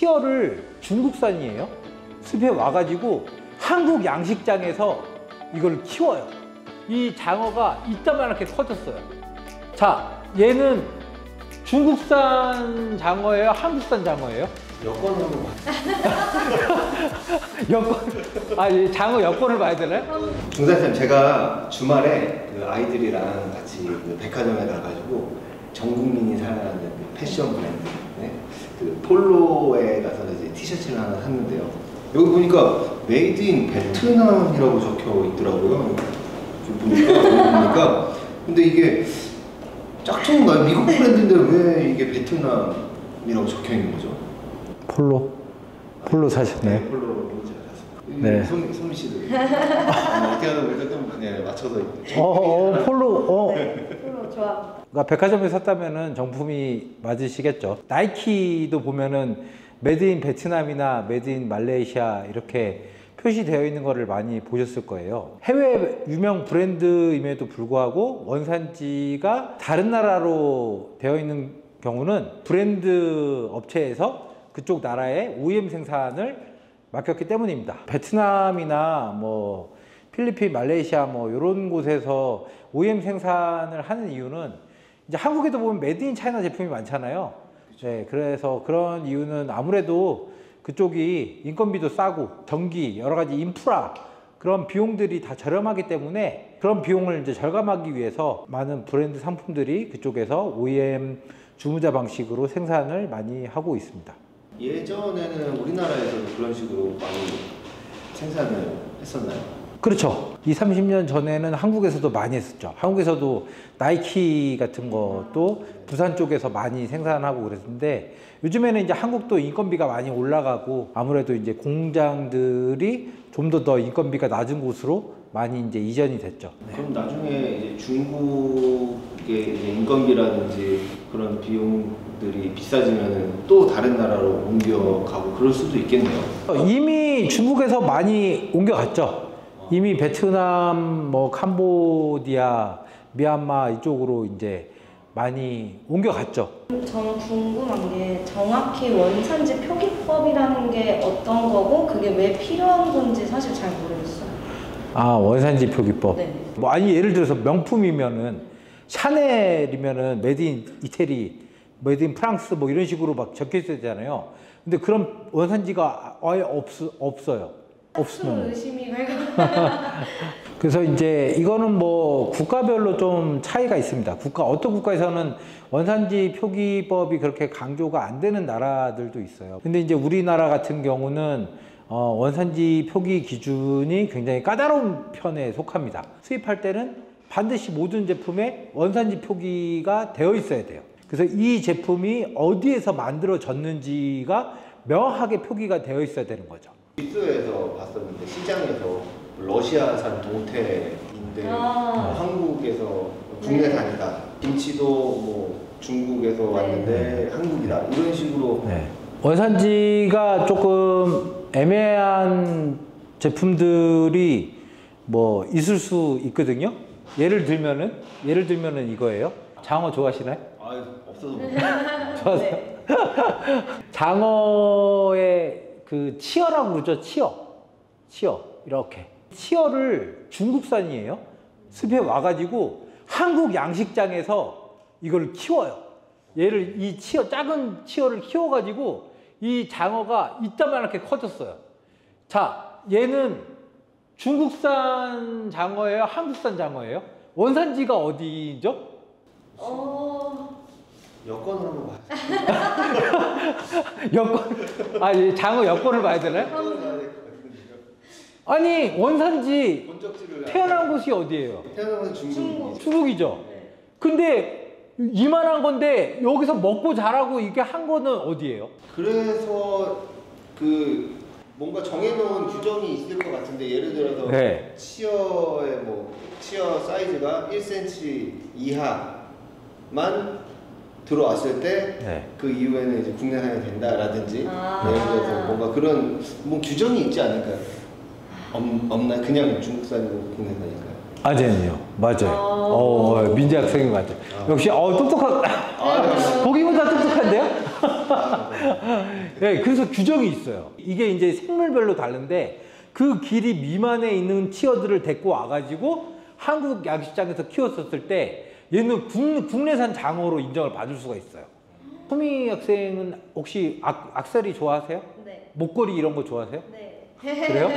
치어를 중국산이에요. 숲에 와가지고 한국 양식장에서 이걸 키워요. 이 장어가 이따만하게 커졌어요. 자, 얘는 중국산 장어예요? 한국산 장어예요? 여권을 한번 봐. 여권, 이 장어 여권을 봐야 되나요? 중사님, 제가 주말에 그 아이들이랑 같이 그 백화점에 가가지고 전 국민이 사랑하는 그 패션 브랜드, 네? 그 폴로에 가서 이제 티셔츠를 하나 샀는데요. 여기 보니까 메이드 인 베트남이라고 적혀 있더라고요. 보니까 근데 이게 짝퉁인가요? 미국 브랜드인데 왜 이게 베트남이라고 적혀 있는 거죠? 폴로 사셨나요? 네, 폴로 네. 소미 씨도 어떻게 하다 보니까 좀 맞춰서 폴로 폴로 좋아. 그러니까 백화점에 샀다면은 정품이 맞으시겠죠. 나이키도 보면은 메드 인 베트남이나 메드 인 말레이시아 이렇게 표시되어 있는 거를 많이 보셨을 거예요. 해외 유명 브랜드임에도 불구하고 원산지가 다른 나라로 되어 있는 경우는 브랜드 업체에서 그쪽 나라의 OEM 생산을 맡겼기 때문입니다. 베트남이나 뭐 필리핀, 말레이시아 뭐 이런 곳에서 OEM 생산을 하는 이유는 이제 한국에도 보면 메드 인 차이나 제품이 많잖아요. 네, 그래서 그런 이유는 아무래도 그쪽이 인건비도 싸고 전기, 여러 가지 인프라 그런 비용들이 다 저렴하기 때문에 그런 비용을 이제 절감하기 위해서 많은 브랜드 상품들이 그쪽에서 OEM 주무자 방식으로 생산을 많이 하고 있습니다. 예전에는 우리나라에서도 그런 식으로 많이 생산을 했었나요? 그렇죠. 20, 30년 전에는 한국에서도 많이 했었죠. 한국에서도 나이키 같은 것도 부산 쪽에서 많이 생산하고 그랬는데 요즘에는 이제 한국도 인건비가 많이 올라가고 아무래도 이제 공장들이 좀 더 인건비가 낮은 곳으로 많이 이제 이전이 됐죠. 네. 그럼 나중에 이제 중국의 이제 인건비라든지 그런 비용들이 비싸지면은 또 다른 나라로 옮겨가고 그럴 수도 있겠네요. 이미 중국에서 많이 옮겨갔죠. 이미 베트남, 뭐 캄보디아, 미얀마 이쪽으로 이제 많이 옮겨갔죠. 저는 궁금한 게 정확히 원산지 표기법이라는 게 어떤 거고 그게 왜 필요한 건지 사실 잘 모르겠어요. 원산지 표기법. 네. 뭐 예를 들어서 명품이면은 샤넬이면은 메드 인 이태리, 메드 인 프랑스 뭐 이런 식으로 막 적혀 있어야 되잖아요. 근데 그런 원산지가 아예 없어요. 없으면 의심이 갈까? 그래서 이제 이거는 뭐 국가별로 좀 차이가 있습니다. 어떤 국가에서는 원산지 표기법이 그렇게 강조가 안 되는 나라들도 있어요. 근데 이제 우리나라 같은 경우는 원산지 표기 기준이 굉장히 까다로운 편에 속합니다. 수입할 때는 반드시 모든 제품에 원산지 표기가 되어 있어야 돼요. 그래서 이 제품이 어디에서 만들어졌는지가 명확하게 표기가 되어 있어야 되는 거죠. 뉴스에서 봤었는데 시장에서 러시아산 동태인데 한국에서 국내산이다. 김치도 뭐 중국에서 왔는데 한국이다. 이런 식으로. 네. 원산지가 조금 애매한 제품들이 뭐 있을 수 있거든요. 예를 들면은 이거예요. 장어 좋아하시나요? 없어서 좋아하세요? 네. 장어의 그 치어라고 그러죠. 치어 이렇게 치어를 중국산이에요. 숲에 와가지고 한국 양식장에서 이걸 키워요. 이 작은 치어를 키워가지고 이 장어가 이따만하게 커졌어요. 자, 얘는 중국산 장어예요? 한국산 장어예요? 원산지가 어디죠? 여권을 한번 봐. 여권, 장어 여권을 봐야 되나요? 아니, 원산지 본적지를 태어난 곳이 어디예요? 태어난 곳은 중국. 중국이죠. 네. 근데 이만한 건데 여기서 먹고 자라고 이게 한 거는 어디예요? 그래서 그 뭔가 정해놓은 규정이 있을 것 같은데 예를 들어서 네. 치어의 치어 사이즈가 1cm 이하만 들어왔을 때 그 이후에는 이제 국내산이 된다라든지 예를 들어서 뭔가 그런 규정이 있지 않을까요? 없나? 그냥 중국산이고 국내산일까요? 아니요, 맞아요. 민재 학생이 맞아요. 역시 똑똑한 보기보다 똑똑한데요? 네, 그래서 규정이 있어요. 이게 이제 생물별로 다른데 그 길이 미만에 있는 티어들을 데리고 와가지고 한국 야시장에서 키웠었을 때 얘는 국내산 장어로 인정을 받을 수가 있어요. 소미 학생은 혹시 악세사리 좋아하세요? 네. 목걸이 이런 거 좋아하세요? 네. 그래요?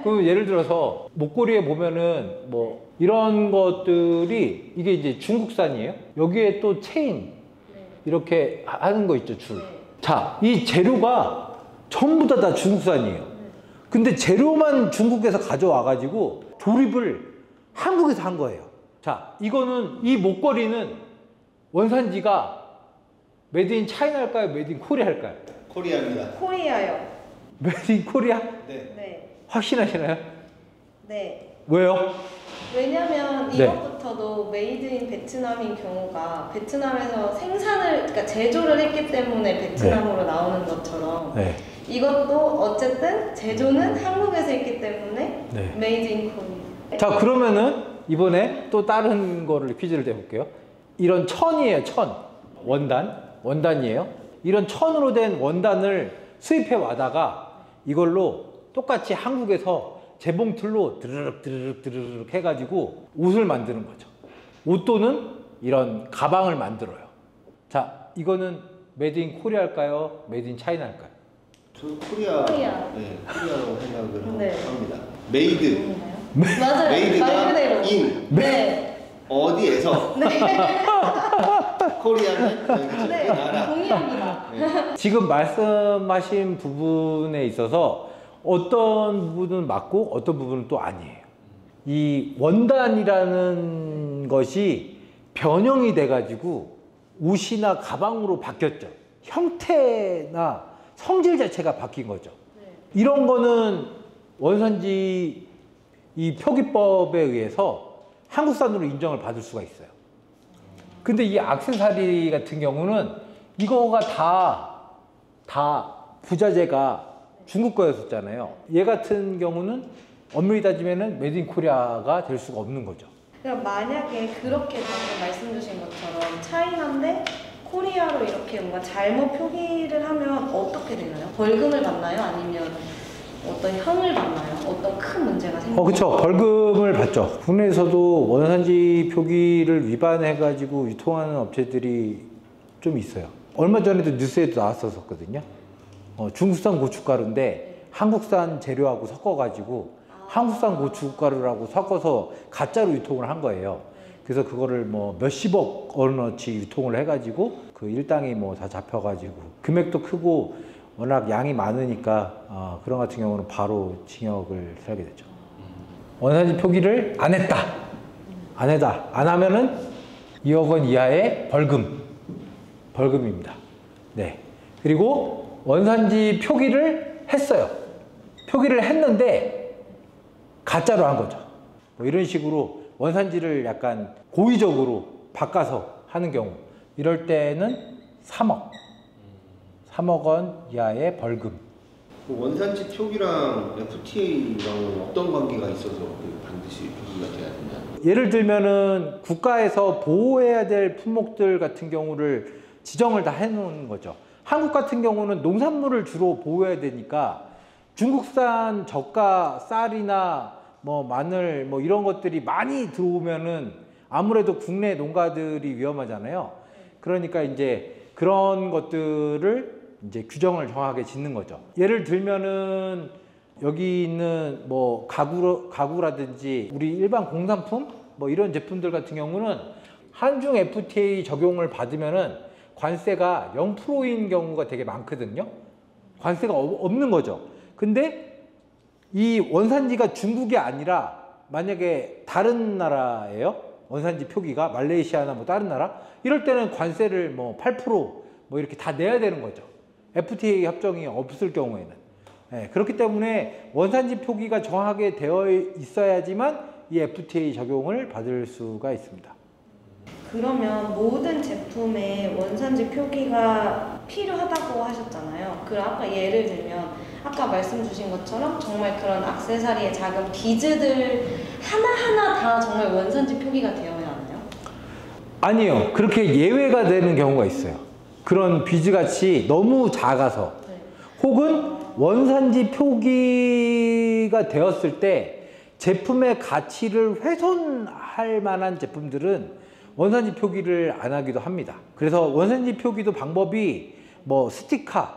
그럼 예를 들어서 목걸이에 보면은 뭐 이런 것들이 이게 이제 중국산이에요. 여기에 또 체인 네. 이렇게 하는 거 있죠, 줄. 네. 자, 이 재료가 전부 다 중국산이에요. 근데 재료만 중국에서 가져와 가지고 조립을 한국에서 한 거예요. 자, 이거는 이 목걸이는 원산지가 메드 인 차이나 할까요? 메드 인 코리아 할까요? 코리아입니다. 코리아요. 메드 인 코리아? 네. 네. 확신하시나요? 네. 왜요? 왜냐면 네. 이것부터도 메이드 인 베트남인 경우가 베트남에서 그러니까 제조를 했기 때문에 베트남으로 나오는 것처럼 네. 이것도 어쨌든 제조는 한국에서 했기 때문에 네. 메이드 인 코리아. 자, 그러면은 이번에 또 다른 거를 퀴즈를 내볼게요. 이런 천이에요, 천. 원단이에요. 이런 천으로 된 원단을 수입해 와다가 이걸로 똑같이 한국에서 재봉틀로 드르륵 해가지고 옷을 만드는 거죠. 옷도는 이런 가방을 만들어요. 자, 이거는 메드 인 코리아 할까요? 메드 인 차이나 할까요? 저는 코리아. 코리아. 네, 코리아라고 생각을 네. 합니다. 메이드. 맞아요. 메이드가 말 그대로. 인. 네. 어디에서? 코리아는 그 네. 나라. 동의합니다. 네. 지금 말씀하신 부분에 있어서 어떤 부분은 맞고 어떤 부분은 또 아니에요. 이 원단이라는 것이 변형이 돼가지고 옷이나 가방으로 바뀌었죠. 형태나 성질 자체가 바뀐 거죠. 네. 이런 거는 원산지 이 표기법에 의해서 한국산으로 인정을 받을 수가 있어요. 근데 이 액세서리 같은 경우는 이거가 다 부자재가 중국 거였었잖아요. 얘 같은 경우는 엄밀히 따지면은 메드 인 코리아가 될 수가 없는 거죠. 그럼 만약에 그렇게 방금 말씀 주신 것처럼 차이나인데 코리아로 이렇게 뭔가 잘못 표기를 하면 어떻게 되나요? 벌금을 받나요? 아니면 어떤 형을 받나요? 어떤 큰 문제가 생기나요? 그렇죠. 벌금을 받죠. 국내에서도 원산지 표기를 위반해가지고 유통하는 업체들이 좀 있어요. 얼마 전에도 뉴스에도 나왔었거든요. 중국산 고춧가루인데 한국산 재료하고 섞어가지고 한국산 고춧가루라고 섞어서 가짜로 유통을 한 거예요. 그래서 그거를 뭐 몇십억 원어치 유통을 해가지고 그 일당이 뭐 다 잡혀가지고 금액도 크고 워낙 양이 많으니까 그런 같은 경우는 바로 징역을 살게 되죠. 원산지 표기를 안 했다. 안 하면은 2억 원 이하의 벌금입니다. 네. 그리고 원산지 표기를 했어요. 표기를 했는데 가짜로 한 거죠. 뭐 이런 식으로 원산지를 약간 고의적으로 바꿔서 하는 경우 이럴 때는 3억 원 이하의 벌금. 그 원산지 표기랑 FTA랑 어떤 관계가 있어서 반드시 표기가 돼야 되냐? 예를 들면은 국가에서 보호해야 될 품목들 같은 경우를 지정을 다 해놓은 거죠. 한국 같은 경우는 농산물을 주로 보호해야 되니까 중국산 저가 쌀이나 뭐 마늘 뭐 이런 것들이 많이 들어오면은 아무래도 국내 농가들이 위험하잖아요. 그러니까 이제 그런 것들을 이제 규정을 정확하게 짓는 거죠. 예를 들면은 여기 있는 뭐 가구라든지 우리 일반 공산품 뭐 이런 제품들 같은 경우는 한중 FTA 적용을 받으면은 관세가 0%인 경우가 되게 많거든요. 관세가 없는 거죠. 근데 이 원산지가 중국이 아니라 만약에 다른 나라예요. 원산지 표기가 말레이시아나 뭐 다른 나라 이럴 때는 관세를 뭐 8% 이렇게 다 내야 되는 거죠. FTA 협정이 없을 경우에는. 네, 그렇기 때문에 원산지 표기가 정확하게 되어 있어야지만 이 FTA 적용을 받을 수가 있습니다. 그러면 모든 제품에 원산지 표기가 필요하다고 하셨잖아요. 그럼 아까 예를 들면 아까 말씀 주신 것처럼 정말 그런 액세서리의 작은 비즈들 하나하나 다 정말 원산지 표기가 되어야 하나요? 아니요. 그렇게 예외가 되는 경우가 있어요. 그런 비즈같이 너무 작아서 네. 혹은 원산지 표기가 되었을 때 제품의 가치를 훼손할 만한 제품들은 원산지 표기를 안 하기도 합니다. 그래서 원산지 표기도 방법이 뭐 스티커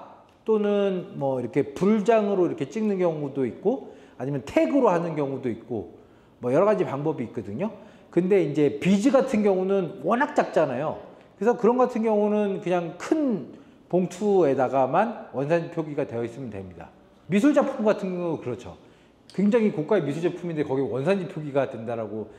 또는 뭐 이렇게 불장으로 이렇게 찍는 경우도 있고 아니면 태그로 하는 경우도 있고 뭐 여러 가지 방법이 있거든요. 근데 이제 비즈 같은 경우는 워낙 작잖아요. 그래서 그런 같은 경우는 그냥 큰 봉투에다가만 원산지 표기가 되어 있으면 됩니다. 미술 작품 같은 경우 그렇죠. 굉장히 고가의 미술 제품인데 거기 원산지 표기가 된다라고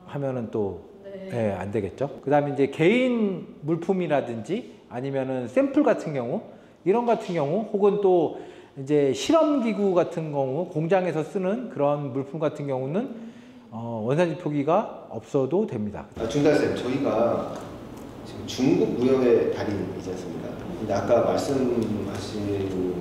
하면은 또 네. 안 되겠죠. 그 다음에 이제 개인 물품이라든지 아니면은 샘플 같은 경우 이런 같은 경우 혹은 또 이제 실험기구 같은 경우 공장에서 쓰는 그런 물품 같은 경우는 원산지 표기가 없어도 됩니다. 중달쌤, 저희가 지금 중국 무역의 달인이지 않습니까? 근데 아까 말씀하신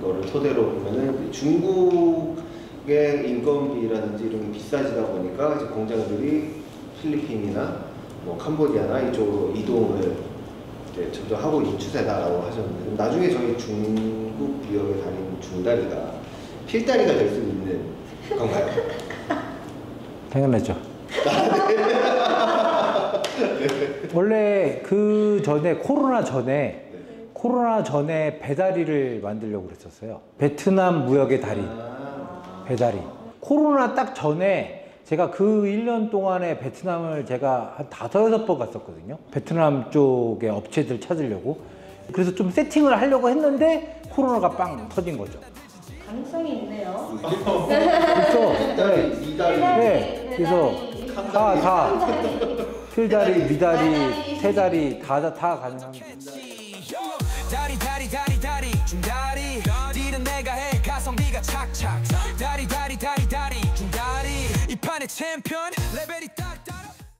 거를 토대로 보면은 중국의 인건비라든지 이런 게 비싸지다 보니까 이제 공장들이 필리핀이나 뭐 캄보디아나 이쪽으로 이동을 이제 점점 하고 있는 추세다라고 하셨는데 나중에 저희 중국 무역의 달인 중다리가 필다리가 될 수 있는 건가요? 당연하죠. 원래 그 전에 코로나 전에 배다리를 만들려고 그랬었어요. 베트남 무역의 달인 배다리. 코로나 딱 전에 제가 그 1년 동안에 베트남을 제가 한 5, 6번 갔었거든요. 베트남 쪽의 업체들 찾으려고. 그래서 좀 세팅을 하려고 했는데 코로나가 빵 터진 거죠. 가능성이 있네요. 그렇죠. 네. 이다리. 네. 그래서 다 필다리, 미다리, 태다리 다 가능합니다. 다리 중다리 딜은 내가 해 가성비가 착착 다리 중다리 이 판의 챔피언 레벨